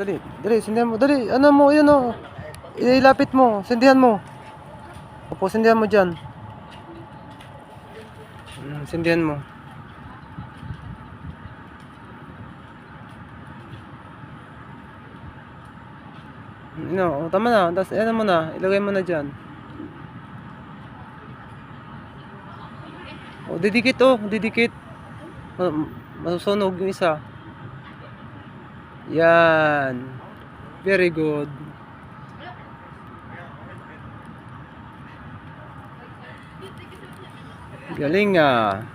Dali, dali, sindihan mo. Dali, ano mo, yun o. Ilapit mo, sindihan mo. Opo, sindihan mo dyan. Sindihan mo. No, tama na. Tapos, ano mo na, ilagay mo na dyan. O, didikit o, didikit. Masusunog yung isa. Yan. Very good. Galing ah.